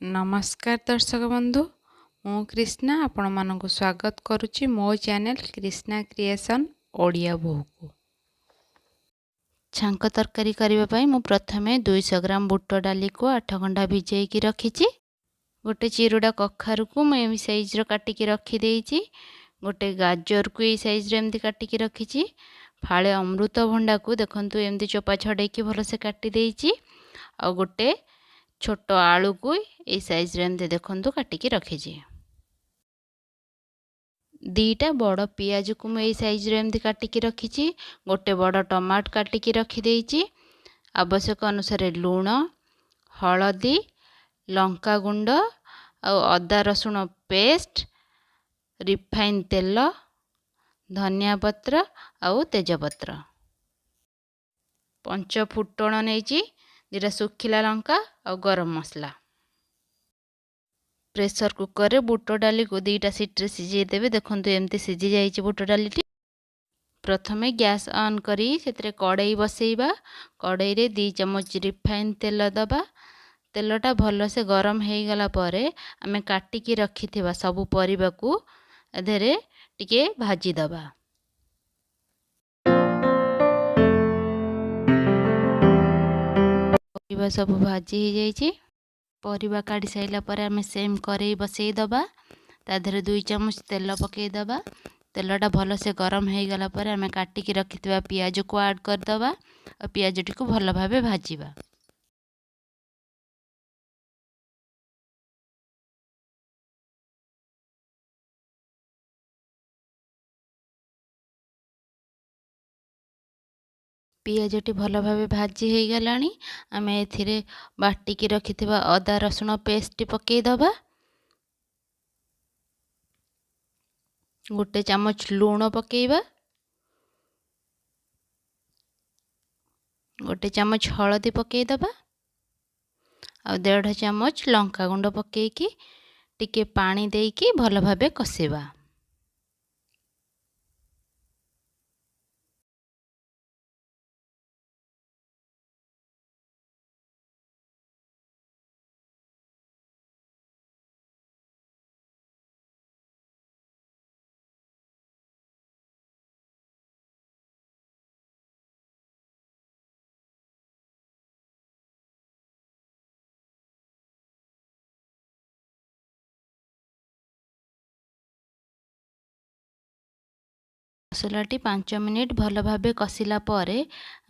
नमस्कार दर्शक बंधु मु कृष्णा आपण मानक स्वागत करुच्ची मो चैनल कृष्णा क्रिएशन ओडिया बोहू को छांक तरकारी करने मु प्रथमे 200 ग्राम बुट डाली को 8 घंटा भिजेकी रखी। गोटे चिरुडा कखारु को मैं साइज काटिकी रखी। गोटे गाजर को ये साइज एमती काटिकी रखी। फाळे अमृतभंडा को देखंतु एमती चोपा छड़ेकी भलसे काटी। आ गोटे छोट आलू को ये साइज एमती देखंतु काटिकी रखी। दीटा बड़ पियाज को मैं साइज एमती काटिकी रखी। गोटे बड़ टमाट काटिकी रखी। आवश्यक अनुसार लूण हलदी लंका गुंड आ अदा रसुण पेस्ट रिफाइन तेल धनिया पत्र आउ तेजपत्र पंच फुटण नहीं दीटा सुखिला लंका और गरम मसला। प्रेसर कुकर रे बुट डाली को दीटा सीट्रे सीझे देवे। देखंतु एमती सीझी जाइए बुट डाली। प्रथमे गैस ऑन करी से कड़ाई बसैबा। कड़ाई रे 2 चम्मच रिफाइन तेल दबा। तेलटा भल से गरम हो गला परे आमे काटिकी रखिथिबा सबु परिबा को अधेरे टिके भाजी दबा। परिबा सब भाजी हो जाइए। परिबा काढ़ी साइला परे आमे सेम करेई बसई दबा। ता देहरे 2 चम्मच तेल पकई दबा। तेलटा भल से गरम हो गला परे आमे काटिकी रखिथिबा पियाज को ऐड कर दबा और पियाज टी को भल भाबे भाजीबा। पियाजटी भल भाबे भाजी हो गलानी। आमे एथिरे बाटिकी रखिथिबा अदा रसुण पेस्ट पकई दबा। गोटे चम्मच लूण पकेइबा। गोटे चम्मच हलदी पकई दबा आ 1.5 चम्मच लंका गुंड पकेइकी टिके पानी देइकी भल भाबे कसेबा। मसलाटी 5 मिनिट भल भाबे कसिला परे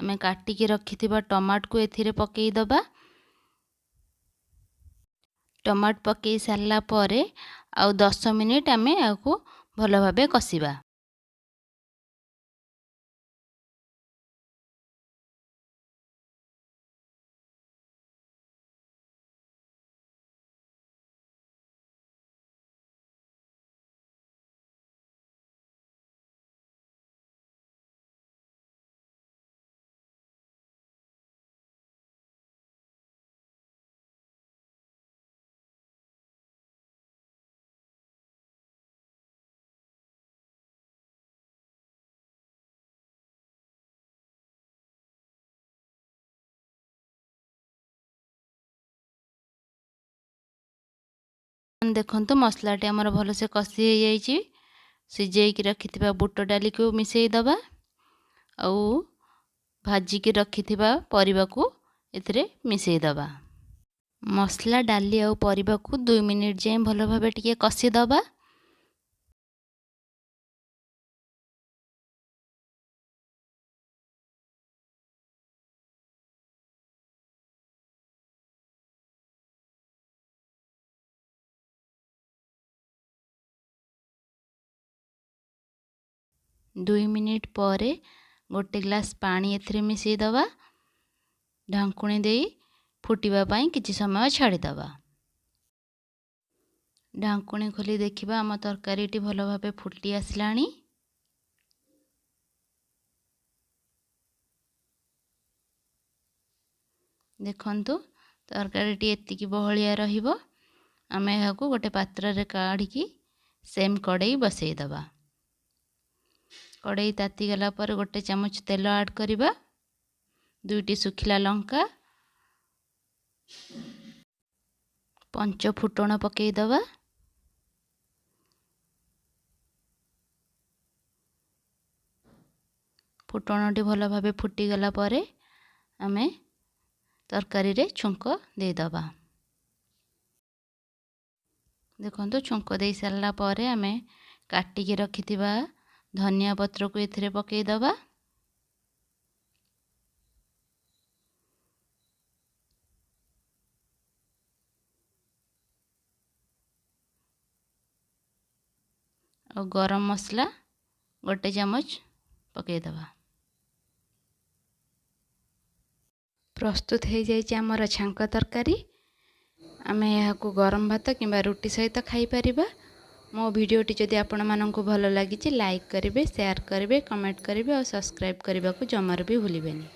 आमे काटिकी रखिथिबा टमाट को एथिरे पकई दबा। टमाट पकई सारला परे आउ 10 मिनिट आमे आको भल भाबे कसिबा। देखंतु मसलाटी हमर भल से कसी हो जाइए। सिझेकी रखिथिबा बुट डाली को मिसई दबा आउ भाजिकी रखिथिबा परिबा को एथिरे मिसई दबा। मसला डाली आउ परिबा को 2 मिनिट जाए भल भाबे टिके कसी दबा। दुई मिनिट पर गोटे ग्लास पानी एथिरे मिसई दबा। ढांकुणी दे फुटिबा पाई किछि समय छाड़ीदबा। ढांकुणी खोली देखिबा आम तरकारीटी भल भाबे फुटी आसलानी। देखंतु तरकारीटी एतिकी बहलिया रहिबो। आमे एहाकू गोटे पात्र रे काढ़िकी सेम कड़ाई बसई दबा। कड़ाई ताती गला पर गोटे चम्मच तेल ऐड करिबा। 2टी सुखिला लंका पंच फुटण पकईदवा। फुटणटी भल भाव फुटीगला पर आमे तरकारी रे छुंक देदबा। देखो छुंक दे सारा पर आमे काटिकी रखिथिबा धनिया पत्र को एथिरे पकईदबा। और गरम मसला गोटे चमच पकईदबा। प्रस्तुत हो जाइए आमर छांक तरकारी। आमे यहाँ गरम भात किंबा रुटी सहित खाई परिबा। मो भिडियोटी जदि आपण माननकु भल लागिछि लाइक करिवे, शेयर करिवे, कमेंट करिवे और सब्सक्राइब करने को जमार भी भूलिबेनी।